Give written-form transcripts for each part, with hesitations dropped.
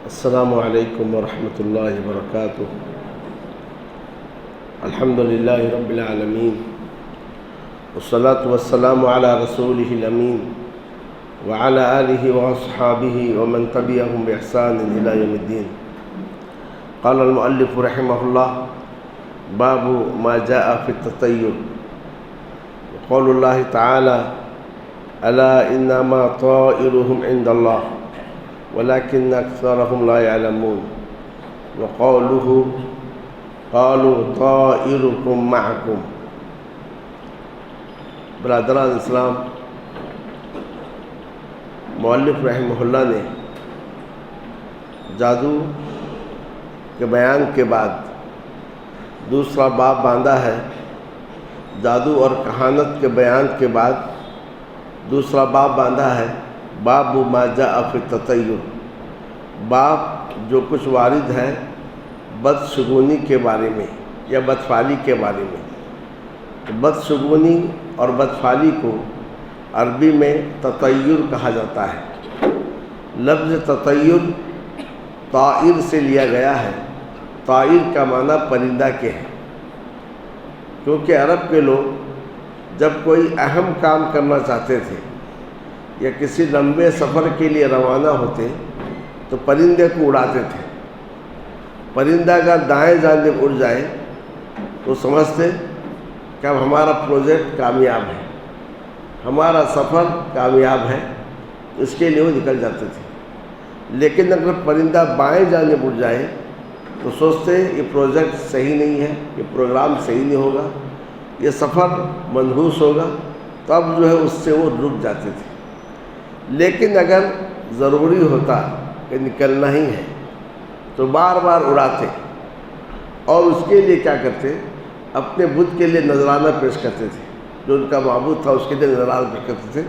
السلام علیکم ورحمۃ اللہ وبرکاتہ۔ الحمد للہ رب العالمین والصلاة والسلام علی رسولہ الامین وعلی آلہ واصحابہ ومن تبعہم بإحسان الی یوم الدین۔ قال المؤلف رحمہ اللہ: باب ما جاء فی التطیر، وقول اللہ تعالی: الا انما طائرهم عند اللہ ولكن أكثرهم لا يعلمون، وقوله قالوا طائركم معكم۔ برادران اسلام، مؤلف رحمہ اللہ نے جادو کے بیان کے بعد دوسرا باب باندھا ہے۔ جادو اور کہانت کے بیان کے بعد دوسرا باب باندھا ہے، باب ما جاء فی التطیر، باب جو کچھ وارد ہے بدشگونی کے بارے میں یا بدفعلی کے بارے میں۔ بدشگونی اور بدفعلی کو عربی میں تطیر کہا جاتا ہے۔ لفظ تطیر طائر سے لیا گیا ہے۔ طائر کا معنی پرندہ کے ہے، کیونکہ عرب کے لوگ جب کوئی اہم کام کرنا چاہتے تھے یا کسی لمبے سفر کے لیے روانہ ہوتے تو پرندے کو اڑاتے تھے۔ پرندہ اگر دائیں جانب اڑ جائے تو سمجھتے کہ اب ہمارا پروجیکٹ کامیاب ہے، ہمارا سفر کامیاب ہے، اس کے لیے وہ نکل جاتے تھے۔ لیکن اگر پرندہ بائیں جانب اڑ جائے تو سوچتے یہ پروجیکٹ صحیح نہیں ہے، یہ پروگرام صحیح نہیں ہوگا، یہ سفر منحوس ہوگا، تب جو ہے اس سے وہ رک جاتے تھے۔ لیکن اگر ضروری ہوتا کہ نکلنا ہی ہے تو بار بار اڑاتے، اور اس کے لیے کیا کرتے، اپنے بت کے لیے نذرانہ پیش کرتے تھے، جو ان کا معبود تھا اس کے لیے نذرانہ پیش کرتے تھے،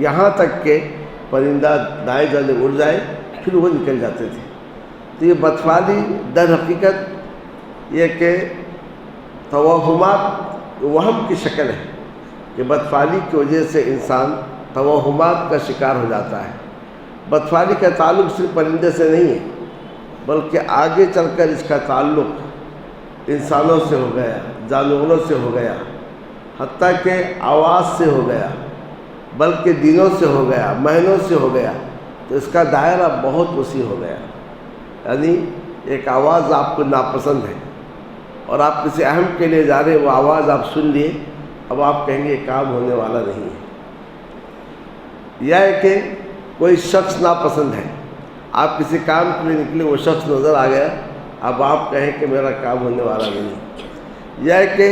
یہاں تک کہ پرندہ دائیں جانب اڑ جائے پھر وہ نکل جاتے تھے۔ تو یہ بدفعلی در حقیقت یہ کہ توہمات وہم کی شکل ہے کہ بدفعلی کی وجہ سے انسان توہمات کا شکار ہو جاتا ہے۔ بدفعلی کا تعلق صرف پرندے سے نہیں ہے، بلکہ آگے چل کر اس کا تعلق انسانوں سے ہو گیا، جانوروں سے ہو گیا، حتیٰ کہ آواز سے ہو گیا، بلکہ دنوں سے ہو گیا، مہینوں سے ہو گیا، تو اس کا دائرہ بہت وسیع ہو گیا۔ یعنی ایک آواز آپ کو ناپسند ہے اور آپ کسی اہم کے لیے جا رہے ہیں، وہ آواز آپ سن لیے، اب آپ کہیں گے یہ کام ہونے والا نہیں ہے۔ یا ہے کہ کوئی شخص ناپسند ہے، آپ کسی کام کے لیے نکلے، وہ شخص نظر آ گیا، اب آپ کہیں کہ میرا کام ہونے والا نہیں ہے۔ یا ہے کہ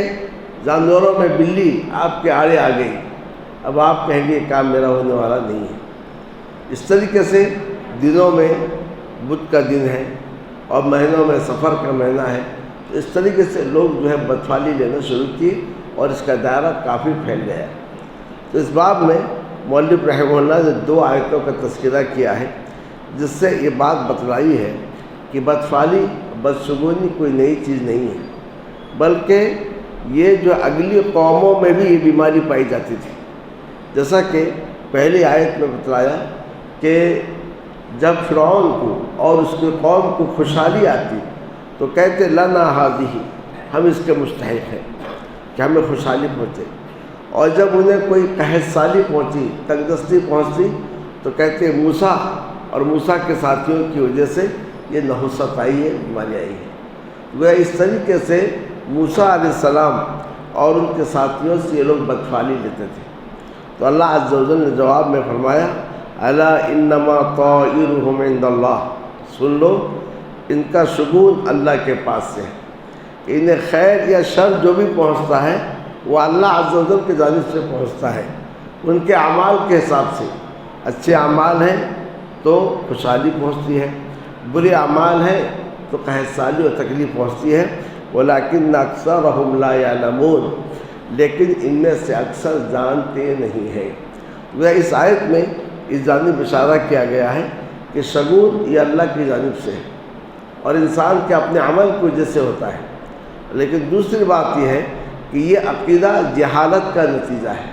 جانوروں میں بلی آپ کے آڑے آ گئی، اب آپ کہیں گے یہ کام میرا ہونے والا نہیں ہے۔ اس طریقے سے دنوں میں بدھ کا دن ہے اور مہینوں میں سفر کا مہینہ ہے، تو اس طریقے سے لوگ جو ہے بدفعلی لینا شروع کی اور اس کا دائرہ کافی پھیل گیا۔ تو اس باب میں مؤلف رحمہ اللہ نے 2 آیتوں کا تذکرہ کیا ہے، جس سے یہ بات بتلائی ہے کہ بدفعلی بدشگونی کوئی نئی چیز نہیں ہے، بلکہ یہ جو اگلی قوموں میں بھی یہ بیماری پائی جاتی تھی۔ جیسا کہ پہلی آیت میں بتلایا کہ جب فرعون کو اور اس کے قوم کو خوشحالی آتی تو کہتے لنا ھذہ، ہم اس کے مستحق ہیں کہ ہمیں خوشحالی پہنچے، اور جب انہیں کوئی قحط سالی پہنچی، تنگدستی پہنچتی، تو کہتے موسیٰ اور موسیٰ کے ساتھیوں کی وجہ سے یہ نحوست آئی ہے، بیماری آئی ہے۔ وہ اس طریقے سے موسیٰ علیہ السلام اور ان کے ساتھیوں سے یہ لوگ بدفعلی لیتے تھے۔ تو اللہ عز و جل نے جواب میں فرمایا: الا انما طائرهم عند اللہ، سن لو ان کا شگون اللہ کے پاس سے ہے۔ انہیں خیر یا شر جو بھی پہنچتا ہے وہ اللہ عز و جل کی جانب سے پہنچتا ہے، ان کے اعمال کے حساب سے۔ اچھے اعمال ہیں تو خوشحالی پہنچتی ہے، برے اعمال ہیں تو قحط سالی اور تکلیف پہنچتی ہے۔ ولیکن اکثرهم لا یعلمون، لیکن ان میں سے اکثر جانتے نہیں ہیں۔ وہ اس آیت میں اس جانب اشارہ کیا گیا ہے کہ شگون یہ اللہ کی جانب سے ہے اور انسان کے اپنے عمل کی وجہ سے ہوتا ہے۔ لیکن دوسری بات یہ ہے کہ یہ عقیدہ جہالت کا نتیجہ ہے۔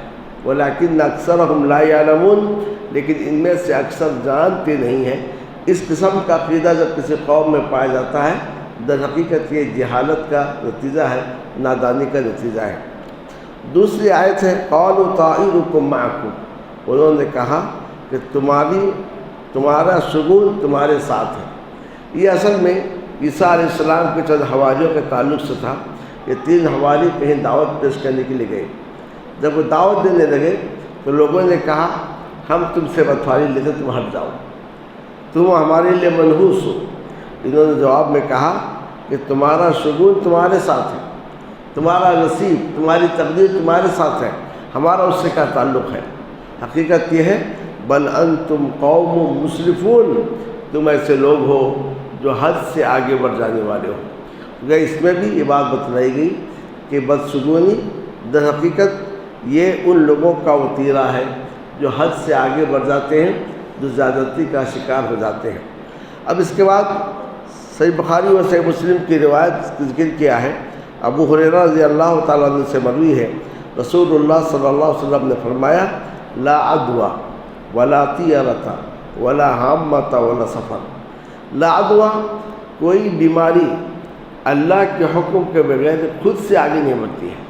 ولیکن اکثرهم لا یعلمون، لیکن ان میں سے اکثر جانتے نہیں ہیں اس قسم کا عقیدہ جب کسی قوم میں پایا جاتا ہے در حقیقت یہ جہالت کا نتیجہ ہے، نادانی کا نتیجہ ہے۔ دوسری آیت ہے قالوا طائرکم معکم، انہوں نے کہا کہ تمہارا شگون تمہارے ساتھ ہے۔ یہ اصل میں عیسیٰ علیہ السلام کے چند حواریوں کے تعلق سے تھا۔ یہ 3 حواری کہیں دعوت پیش کرنے کے لیے گئے، جب وہ دعوت دینے لگے تو لوگوں نے کہا ہم تم سے بدفعلی لیتے، تم ہٹ جاؤ، تم ہمارے لیے منحوس ہو۔ انہوں نے جواب میں کہا کہ تمہارا شگون تمہارے ساتھ ہے، تمہارا نصیب، تمہاری تقدیر تمہارے ساتھ ہے، ہمارا اس سے کیا تعلق ہے؟ حقیقت یہ ہے بل انتم قوم مسرفون، تم ایسے لوگ ہو جو حد سے آگے بڑھ جانے والے ہو۔ اس میں بھی یہ بات بتلائی گئی کہ بدشگونی در حقیقت یہ ان لوگوں کا وتیرہ ہے جو حد سے آگے بڑھ جاتے ہیں، جو زیادتی کا شکار ہو جاتے ہیں۔ اب اس کے بعد صحیح بخاری اور صحیح مسلم کی روایت ذکر کیا ہے۔ ابو ہریرہ رضی اللہ تعالیٰ عنہ سے مروی ہے، رسول اللہ صلی اللہ علیہ وسلم نے فرمایا لا عدوى ولا طیرۃ ولا حامۃ ولا سفر۔ لا عدوى، کوئی بیماری اللہ کے حکم کے بغیر خود سے آگے نہیں بڑھتی ہے۔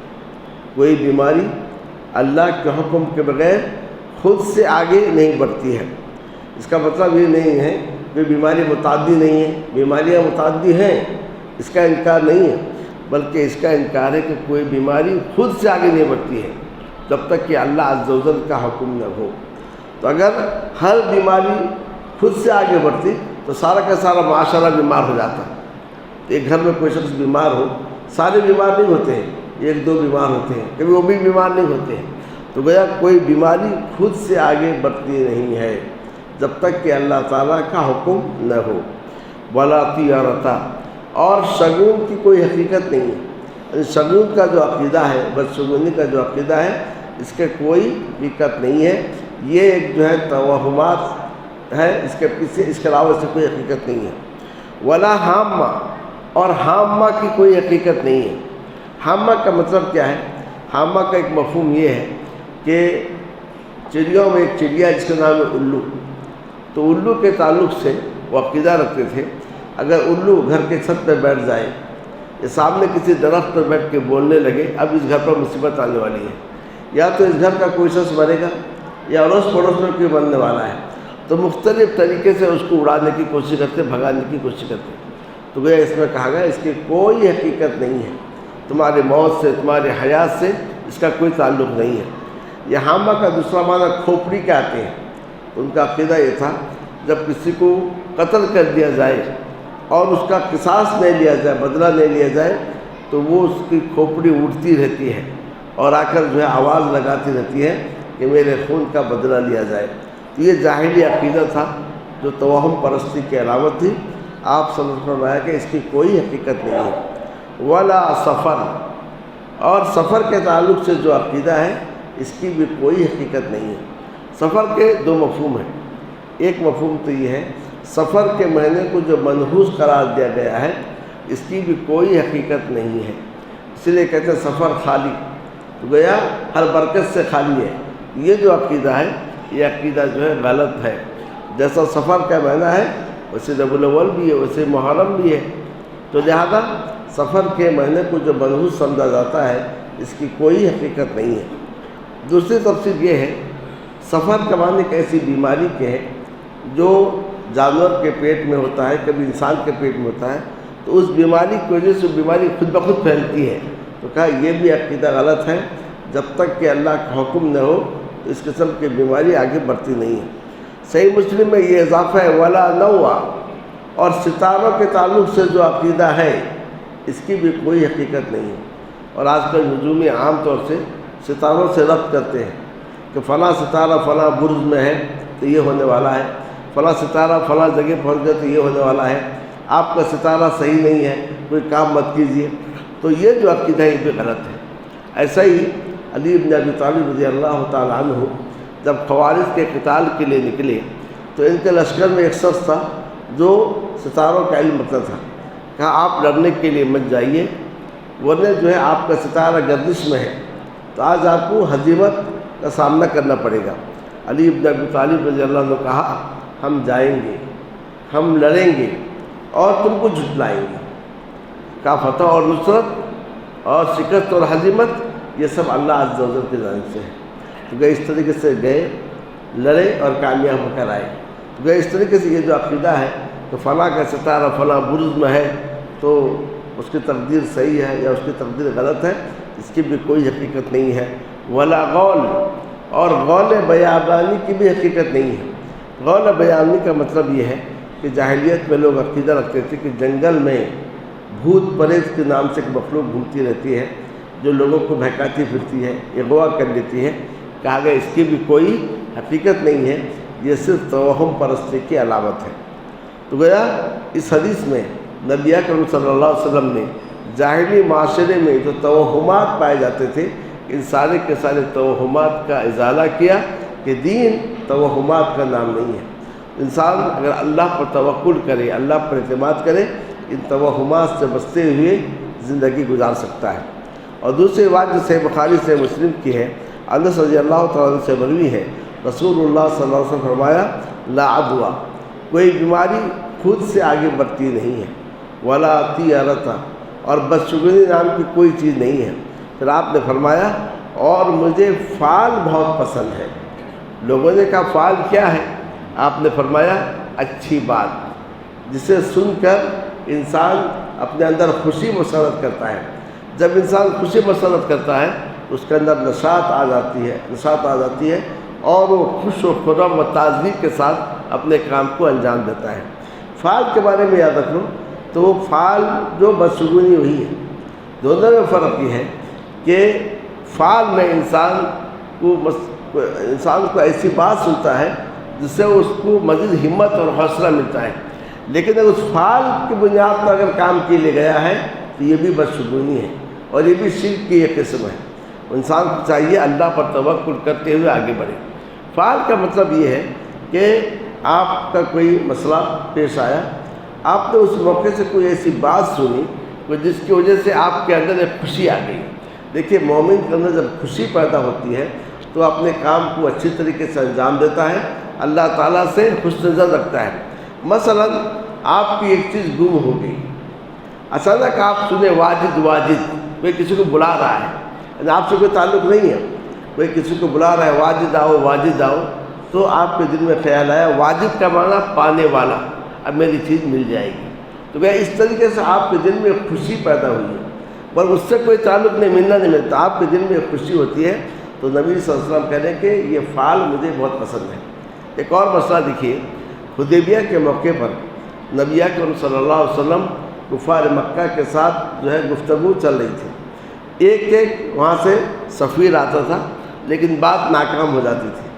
کوئی بیماری اللہ کے حکم کے بغیر خود سے آگے نہیں بڑھتی ہے۔ اس کا مطلب یہ نہیں ہے کہ بیماری متعدی نہیں ہے، بیماریاں متعدی ہیں، اس کا انکار نہیں ہے، بلکہ اس کا انکار ہے کہ کوئی بیماری خود سے آگے نہیں بڑھتی ہے جب تک کہ اللہ عز و جل کا حکم نہ ہو۔ تو اگر ہر بیماری خود سے آگے بڑھتی تو سارا کا سارا معاشرہ بیمار ہو جاتا۔ ایک گھر میں کوئی شخص بیمار ہو، سارے بیمار نہیں ہوتے ہیں، 1-2 بیمار ہوتے ہیں، کبھی وہ بھی بیمار نہیں ہوتے ہیں۔ تو گویا کوئی بیماری خود سے آگے بڑھتی نہیں ہے جب تک کہ اللہ تعالیٰ کا حکم نہ ہو۔ ولا طیرۃ، اور شگون کی کوئی حقیقت نہیں ہے۔ شگون کا جو عقیدہ ہے، بدشگونی کا جو عقیدہ ہے، اس کے کوئی حقیقت نہیں ہے۔ یہ ایک جو ہے توہمات ہے، اس کے پیچھے اس کے علاوہ سے کوئی حقیقت نہیں ہے۔ ولا حامہ، اور حامہ کی کوئی حقیقت نہیں ہے۔ حامہ کا مطلب کیا ہے؟ حامہ کا ایک مفہوم یہ ہے کہ چڑیوں میں ایک چڑیا جس کا نام ہے الو، تو الو کے تعلق سے وہ عقیدہ رکھتے تھے اگر الو گھر کے چھت پہ بیٹھ جائے یا سامنے کسی درخت پر بیٹھ کے بولنے لگے اب اس گھر پر مصیبت آنے والی ہے، یا تو اس گھر کا کوئی شخص مرے گا یا اڑوس پڑوس میں کوئی بننے والا ہے، تو مختلف طریقے سے اس کو اڑانے کی کوشش کرتے، بھگانے کی کوشش کرتے۔ تو گویا اس میں کہا گیا اس کی کوئی حقیقت نہیں ہے، تمہاری موت سے، تمہاری حیات سے اس کا کوئی تعلق نہیں ہے۔ یہ حامہ کا دوسرا معنی کھوپڑی کے آتے ہیں۔ ان کا عقیدہ یہ تھا جب کسی کو قتل کر دیا جائے اور اس کا قصاص نہیں لیا جائے، بدلہ نہیں لیا جائے، تو وہ اس کی کھوپڑی اٹھتی رہتی ہے اور آ کر جو ہے آواز لگاتی رہتی ہے کہ میرے خون کا بدلہ لیا جائے۔ تو یہ جاہلی عقیدہ تھا جو توہم پرستی کی علامت تھی۔ آپ صلی اللہ علیہ وسلم نے فرمایا کہ اس کی کوئی حقیقت نہیں ہے۔ ولا سفر، اور سفر کے تعلق سے جو عقیدہ ہے اس کی بھی کوئی حقیقت نہیں ہے۔ سفر کے 2 مفہوم ہیں۔ ایک مفہوم تو یہ ہے سفر کے معنی کو جو منحوس قرار دیا گیا ہے اس کی بھی کوئی حقیقت نہیں ہے، اس لیے کہتے ہیں سفر خالی، تو گویا ہر برکت سے خالی ہے۔ یہ جو عقیدہ ہے یہ عقیدہ جو ہے غلط ہے۔ جیسا سفر کا معنی ہے ویسے ربیع الاول بھی ہے، ویسے محرم بھی ہے، تو لہذا سفر کے معنی کو جو منحوس سمجھا جاتا ہے اس کی کوئی حقیقت نہیں ہے۔ دوسری تفسیر یہ ہے سفر کا معنی ایک ایسی بیماری کے ہے جو جانور کے پیٹ میں ہوتا ہے، کبھی انسان کے پیٹ میں ہوتا ہے، تو اس بیماری کی وجہ سے بیماری خود بخود پھیلتی ہے۔ تو کہا یہ بھی عقیدہ غلط ہے، جب تک کہ اللہ کا حکم نہ ہو تو اس قسم کی بیماری آگے بڑھتی نہیں ہے۔ صحیح مسلم میں یہ اضافہ ہے ولا نوع، اور ستاروں کے تعلق سے جو عقیدہ ہے اس کی بھی کوئی حقیقت نہیں ہے۔ اور آج کل نجومی عام طور سے ستاروں سے ربط کرتے ہیں کہ فلاں ستارہ فلاں برج میں ہے تو یہ ہونے والا ہے، فلاں ستارہ فلاں جگہ پہنچ گیا تو یہ ہونے والا ہے، آپ کا ستارہ صحیح نہیں ہے، کوئی کام مت کیجیے۔ تو یہ جو عقیدہ ہے یہ بھی غلط ہے۔ ایسا ہی علی بن ابی طالب رضی اللہ تعالیٰ عنہ جب خوارج کے قتال کے لیے نکلے تو ان کے لشکر میں ایک شخص تھا جو ستاروں کا علم رکھتا تھا۔ کہا آپ لڑنے کے لیے مت جائیے ورنہ جو ہے آپ کا ستارہ گردش میں ہے تو آج آپ کو ہزیمت کا سامنا کرنا پڑے گا۔ علی بن ابی طالب رضی اللہ عنہ نے کہا ہم جائیں گے، ہم لڑیں گے اور تم کو جھٹلائیں گے۔ کا فتح اور نصرت اور شکست اور ہزیمت یہ سب اللہ عز و جل کی جانب سے ہے۔ تو گئے اس طریقے سے گئے، لڑے اور کامیاب ہو کر آئے۔ تو گئے اس طریقے سے یہ جو عقیدہ ہے کہ فلاں کا ستارہ فلاں برج میں ہے تو اس کی تقدیر صحیح ہے یا اس کی تقدیر غلط ہے، اس کی بھی کوئی حقیقت نہیں ہے۔ ولا غول، اور غول بیابانی کی بھی حقیقت نہیں ہے۔ غول بیابانی کا مطلب یہ ہے کہ جاہلیت میں لوگ عقیدہ رکھتے تھے کہ جنگل میں بھوت پریت کے نام سے ایک مخلوق گھومتی رہتی ہے جو لوگوں کو بہکاتی پھرتی ہے، اغوا کر لیتی ہے۔ کہا گیا اس کی بھی کوئی حقیقت نہیں ہے، یہ صرف توہم پرستی کی علامت ہے۔ تو گویا اس حدیث میں نبی اکرم صلی اللہ علیہ وسلم نے ظاہری معاشرے میں جو توہمات پائے جاتے تھے، ان سارے کے سارے توہمات کا ازالہ کیا کہ دین توہمات کا نام نہیں ہے۔ انسان اگر اللہ پر توکل کرے، اللہ پر اعتماد کرے، ان توہمات سے بچتے ہوئے زندگی گزار سکتا ہے۔ اور دوسری بات جو صحیح بخاری سے مسلم کی ہے، انس رضی اللہ تعالیٰ عنہ سے مروی ہے، رسول اللہ صلی اللہ علیہ وسلم فرمایا لا عدویٰ، کوئی بیماری خود سے آگے بڑھتی نہیں ہے، ولا طیرۃ، اور بدشگونی نام کی کوئی چیز نہیں ہے۔ پھر آپ نے فرمایا اور مجھے فعال بہت پسند ہے۔ لوگوں نے کہا فعال کیا ہے؟ آپ نے فرمایا اچھی بات، جسے سن کر انسان اپنے اندر خوشی مسرت کرتا ہے۔ جب انسان خوشی مسرت کرتا ہے تو اس کے اندر نشاط آ جاتی ہے اور وہ خوش و خرم و تازگی کے ساتھ اپنے کام کو انجام دیتا ہے۔ فعال کے بارے میں یاد رکھ لو تو وہ فعال جو بدشگونی ہوئی ہے، دونوں میں فرق یہ ہے کہ فعال میں انسان کو ایسی بات سنتا ہے جس سے اس کو مزید ہمت اور حوصلہ ملتا ہے، لیکن اگر اس فعال کی بنیاد پر اگر کام کیا لے گیا ہے تو یہ بھی بدشگونی ہے اور یہ بھی شرک کی ایک قسم ہے۔ انسان کو چاہیے اللہ پر توکل کرتے ہوئے آگے بڑھے۔ فعال کا مطلب یہ ہے کہ آپ کا کوئی مسئلہ پیش آیا، آپ نے اس موقع سے کوئی ایسی بات سنی جس کی وجہ سے آپ کے اندر ایک خوشی آ گئی۔ دیکھیے مومن کے اندر جب خوشی پیدا ہوتی ہے تو اپنے کام کو اچھی طریقے سے انجام دیتا ہے، اللہ تعالیٰ سے حسن ظن رکھتا ہے۔ مثلا آپ کی ایک چیز گم ہو گئی، اچانک آپ سنے واجد، کوئی کسی کو بلا رہا ہے، آپ سے کوئی تعلق نہیں ہے، کوئی کسی کو بلا رہا ہے واجد آؤ، تو آپ کے دل میں خیال آیا واجد کا معنی پانے والا، اب میری چیز مل جائے گی۔ تو وہ اس طریقے سے آپ کے دل میں خوشی پیدا ہوئی ہے، پر اس سے کوئی تعلق نہیں، ملنا نہیں ملتا، آپ کے دل میں خوشی ہوتی ہے۔ تو نبی صلی اللہ علیہ وسلم کہہ رہے ہیں کہ یہ فعال مجھے بہت پسند ہے۔ ایک اور مسئلہ دیکھیے، حدیبیہ کے موقع پر نبی اکرم صلی اللہ علیہ وسلم کفار مکہ کے ساتھ گفتگو چل رہی تھی، ایک وہاں سے سفیر آتا تھا لیکن بات ناکام ہو جاتی تھی،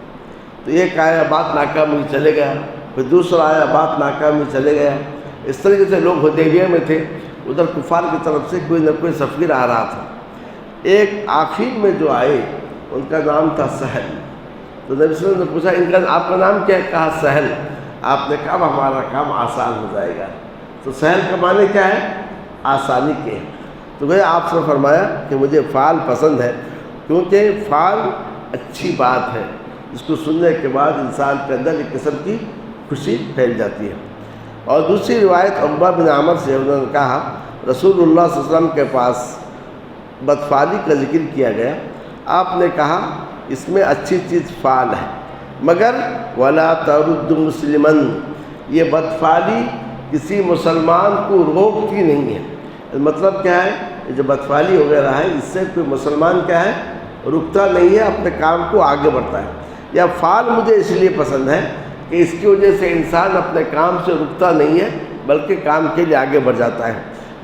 تو ایک آیا بات ناکام ہوئی چلے گیا، پھر دوسرا آیا بات ناکام ہوئی چلے گیا۔ اس طریقے سے لوگ حدیبیہ میں تھے، ادھر کفار کی طرف سے کوئی نہ کوئی سفیر آ رہا تھا۔ ایک آخر میں جو آئے ان کا نام تھا سہل، تو نبی صلی اللہ علیہ وسلم نے پوچھا ان کا آپ کا نام کیا ہے؟ کہا سہل۔ آپ نے کہا ہمارا کام آسان ہو جائے گا۔ تو سہل کا معنی کیا ہے؟ آسانی کے۔ تو وہ آپ سے فرمایا کہ مجھے فعال پسند ہے، کیونکہ فعال اچھی بات ہے، اس کو سننے کے بعد انسان کے اندر ایک قسم کی خوشی پھیل جاتی ہے۔ اور دوسری روایت عقبہ بن عامر سے، انہوں نے کہا رسول اللہ صلی اللہ علیہ وسلم کے پاس بدفعلی کا ذکر کیا گیا، آپ نے کہا اس میں اچھی چیز فعال ہے، مگر ولا ترد مسلمن، یہ بدفعلی کسی مسلمان کو روکتی نہیں ہے۔ مطلب کیا ہے؟ جو بدفعلی وغیرہ ہے اس سے کوئی مسلمان کیا ہے؟ رکتا نہیں ہے، اپنے کام کو آگے بڑھتا ہے۔ یا فعال مجھے اس لیے پسند ہے کہ اس کی وجہ سے انسان اپنے کام سے رکتا نہیں ہے بلکہ کام کے لیے آگے بڑھ جاتا ہے۔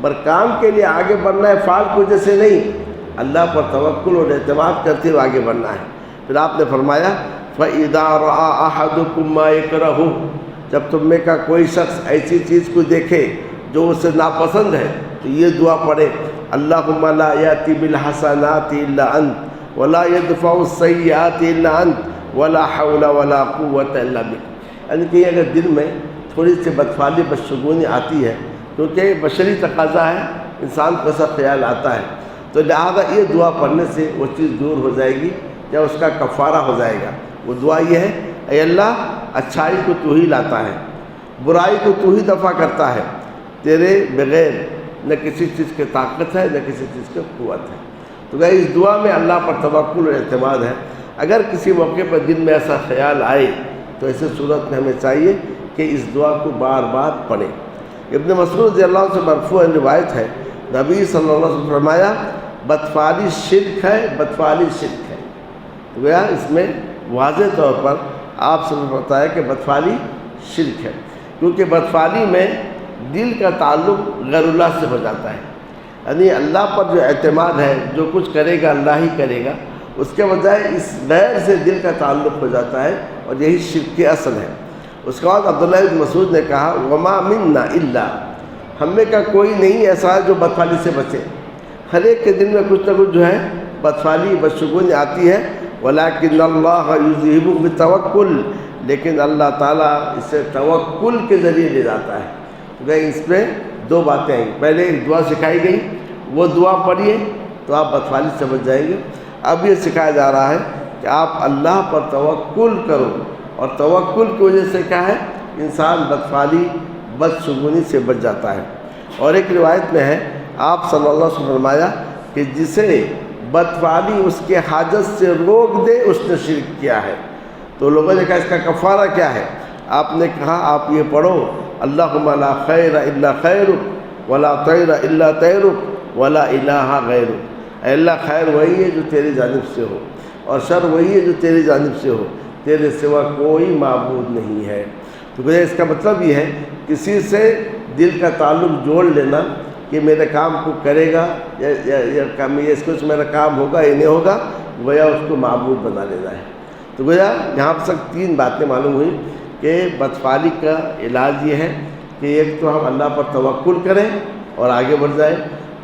پر کام کے لیے آگے بڑھنا ہے فعال کی وجہ سے نہیں، اللہ پر توکل اور اعتماد کرتے ہوئے آگے بڑھنا ہے۔ پھر آپ نے فرمایا فَإِذَا رَأَى أَحَدُكُم مَّا يَكْرَهُ، جب تم میں کا کوئی شخص ایسی چیز کو دیکھے جو اسے ناپسند ہے تو یہ دعا پڑھے اللہم لا یأتی بالحسنات الا انت ولا یدفع السیئات الا انت ولا حول ولا قوة الا بک۔ یعنی کہ اگر دل میں تھوڑی سی بدفعلی بدشگونی آتی ہے، کیونکہ بشری تقاضا ہے، انسان کو ایسا خیال آتا ہے، تو لہذا یہ دعا پڑھنے سے وہ چیز دور ہو جائے گی یا اس کا کفارہ ہو جائے گا۔ وہ دعا یہ ہے اے اللہ اچھائی کو تو ہی لاتا ہے، برائی کو تو ہی دفع کرتا ہے، تیرے بغیر نہ کسی چیز کی طاقت ہے نہ کسی چیز کی قوت ہے۔ تو گئی اس دعا میں اللہ پر توکل اور اعتماد ہے۔ اگر کسی موقع پر دل میں ایسا خیال آئے تو ایسے صورت میں ہمیں چاہیے کہ اس دعا کو بار بار پڑھیں۔ ابن مسعود رضی اللہ عنہ سے مرفوع روایت ہے، نبی صلی اللہ علیہ وسلم نے فرمایا بدفعلی شرک ہے، بدفعلی شرک ہے۔ تو گویا اس میں واضح طور پر آپ سے بتایا کہ بدفعلی شرک ہے، کیونکہ بدفعلی میں دل کا تعلق غیر اللہ سے ہو جاتا ہے، یعنی اللہ پر جو اعتماد ہے، جو کچھ کرے گا اللہ ہی کرے گا، اس کے بجائے اس غیر سے دل کا تعلق ہو جاتا ہے، اور یہی شرک کی اصل ہے۔ اس کے بعد عبداللہ بن مسعود نے کہا وما منا الا، ہم میں کا کوئی نہیں ایسا ہے جو بدفعلی سے بچے۔ ہر ایک کے دل میں کچھ نہ کچھ جو ہے بدفعلی بدشگونی آتی ہے، ولکن اللہ یذہب بالتوکل، لیکن اللہ تعالیٰ اسے توکل کے ذریعے لے جاتا ہے۔ تو اس میں دو باتیں آئیں، پہلے ایک دعا سکھائی گئی، وہ دعا پڑھیے تو آپ بدفعلی سے بچ جائیں گے۔ اب یہ سکھایا جا رہا ہے کہ آپ اللہ پر توکل کرو، اور توکل کی وجہ سے کیا ہے، انسان بدفعلی بدشگونی سے بچ جاتا ہے۔ اور ایک روایت میں ہے آپ صلی اللہ علیہ وسلم نے فرمایا کہ جسے بدفعلی اس کے حاجت سے روک دے اس نے شرک کیا ہے۔ تو لوگوں نے کہا اس کا کفارہ کیا ہے؟ آپ نے کہا آپ یہ پڑھو اللہم لا خیر الا خیرک ولا طیر الا طیرک ولا الہ غیرک، اے اللہ خیر وہی ہے جو تیری جانب سے ہو، اور شر وہی ہے جو تیری جانب سے ہو، تیرے سوا کوئی معبود نہیں ہے۔ تو اس کا مطلب یہ ہے کسی سے دل کا تعلق جوڑ لینا کہ میرے کام کو کرے گا یا اس کو میرا کام ہوگا یا نہیں ہوگا، گویا اس کو معبود بنا لینا ہے۔ تو گویا یہاں پر تک تین باتیں معلوم ہوئی کہ بدفعلی کا علاج یہ ہے کہ ایک تو ہم اللہ پر توکل کریں اور آگے بڑھ جائیں،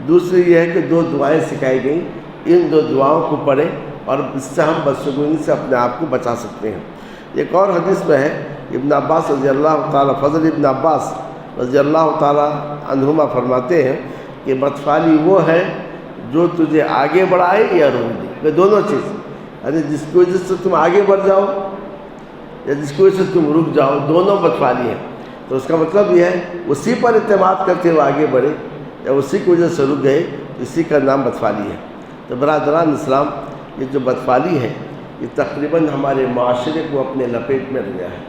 دوسری یہ ہے کہ دو دعائیں سکھائی گئیں، ان دو دعاؤں کو پڑھیں اور اس سے ہم بدشگونی سے اپنے آپ کو بچا سکتے ہیں۔ ایک اور حدیث میں ہے ابن عباس رضی اللہ تعالیٰ، فضل ابن عباس رضی اللہ تعالیٰ عنہما فرماتے ہیں کہ بدفعلی وہ ہے جو تجھے آگے بڑھائے یا روک دے، یہ دونوں چیز، یعنی جس کی وجہ سے تم آگے بڑھ جاؤ یا جس کی وجہ سے تم رک جاؤ، دونوں بدفعلی ہیں۔ تو اس کا مطلب یہ ہے اسی پر اعتماد کرتے وہ آگے بڑھے یا اسی کی وجہ سے رک گئے، اسی کا نام بدفعلی ہے۔ تو برادران اسلام، یہ جو بدفعلی ہے یہ تقریباً ہمارے معاشرے کو اپنے لپیٹ میں رہ گیا ہے۔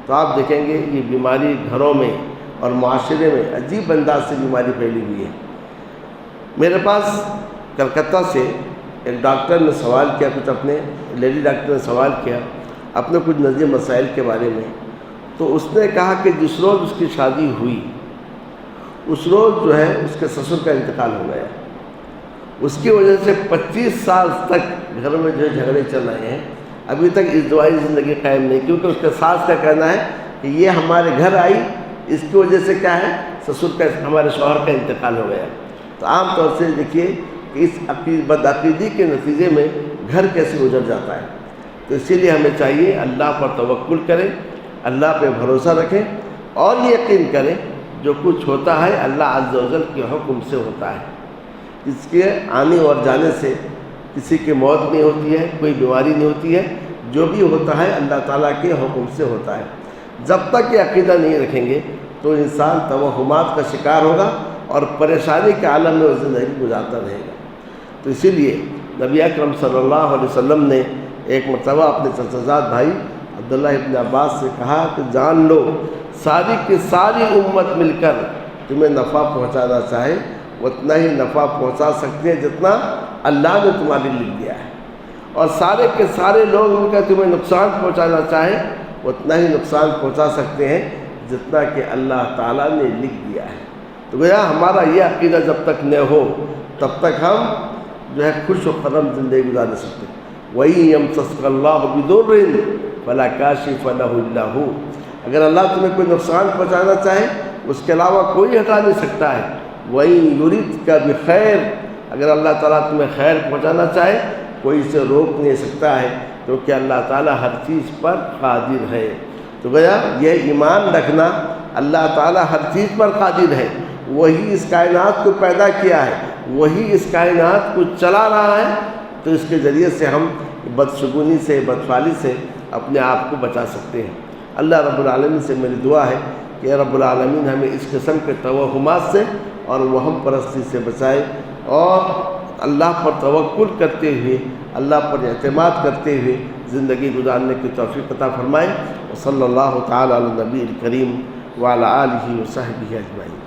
تو آپ دیکھیں گے یہ بیماری گھروں میں اور معاشرے میں عجیب انداز سے بیماری پھیلی ہوئی ہے۔ میرے پاس کلکتہ سے ایک ڈاکٹر نے سوال کیا، کچھ اپنے لیڈی ڈاکٹر نے سوال کیا اپنے کچھ نظری مسائل کے بارے میں۔ تو اس نے کہا کہ جس روز اس کی شادی ہوئی اس روز جو ہے اس کے سسر کا انتقال ہو گیا، اس کی وجہ سے 25 سال تک گھر میں جو جھگڑے چل رہے ہیں، ابھی تک اس دعائی زندگی قائم نہیں، کیونکہ اس کے ساس کا کہنا ہے کہ یہ ہمارے گھر آئی، اس کی وجہ سے کیا ہے، سسر کا، ہمارے شوہر کا انتقال ہو گیا۔ تو عام طور سے دیکھیے کہ اس بدعقیدی کے نتیجے میں گھر کیسے گزر جاتا ہے۔ تو اسی لیے ہمیں چاہیے اللہ پر توکل کریں، اللہ پہ بھروسہ رکھیں، اور یہ یقین کریں جو کچھ ہوتا ہے اللہ عز و جل کے حکم سے ہوتا ہے۔ اس کے آنے اور جانے سے کسی کی موت نہیں ہوتی ہے، کوئی بیماری نہیں ہوتی ہے، جو بھی ہوتا ہے اللہ تعالیٰ کے حکم سے ہوتا ہے۔ جب تک یہ عقیدہ نہیں رکھیں گے تو انسان توہمات کا شکار ہوگا اور پریشانی کے عالم میں وہ زندگی گزارتا رہے گا۔ تو اسی لیے نبی اکرم صلی اللہ علیہ وسلم نے ایک مرتبہ اپنے چچا زاد بھائی عبداللہ ابن عباس سے کہا کہ جان لو ساری کی ساری امت مل کر تمہیں نفع پہنچانا چاہے اتنا ہی نفع پہنچا سکتے ہیں جتنا اللہ نے تمہارے لکھ دیا ہے، اور سارے کے سارے لوگ مل کر تمہیں نقصان پہنچانا چاہے اتنا ہی نقصان پہنچا سکتے ہیں جتنا کہ اللہ تعالیٰ نے لکھ دیا ہے۔ تو گویا ہمارا یہ عقیدہ جب تک نہ ہو تب تک ہم جو ہے خوش و خرم زندگی گزار نہیں سکتے۔ وَإِن يَمْسَسْكَ اللَّهُ بِضُرٍّ فَلَا كَاشِفَ لَهُ إِلَّا هُوَ، اگر اللہ تمہیں کوئی نقصان پہنچانا چاہے اس کے علاوہ کوئی ہٹا نہیں سکتا ہے۔ وَإِن يُرِدْكَ بِخَيْرٍ، اگر اللہ تعالیٰ تمہیں خیر پہنچانا چاہے کوئی اسے روک نہیں سکتا ہے، کیونکہ اللہ تعالیٰ ہر چیز پر قادر ہے۔ تو گویا یہ ایمان رکھنا اللہ تعالیٰ ہر چیز پر قادر ہے، وہی اس کائنات کو پیدا کیا ہے، وہی اس کائنات کو چلا رہا ہے، تو اس کے ذریعے سے ہم بدشگونی سے، بدفعلی سے اپنے آپ کو بچا سکتے ہیں۔ اللہ رب العالمین سے میری دعا ہے کہ اے رب العالمین ہمیں اس قسم کے توہمات سے اور وہم پرستی سے بچائے، اور اللہ پر توکل کرتے ہوئے، اللہ پر اعتماد کرتے ہوئے زندگی گزارنے کی توفیق عطا فرمائے۔ وصلی اللہ تعالی علی النبی الکریم وعلی آلہ وصحبہ اجمعین۔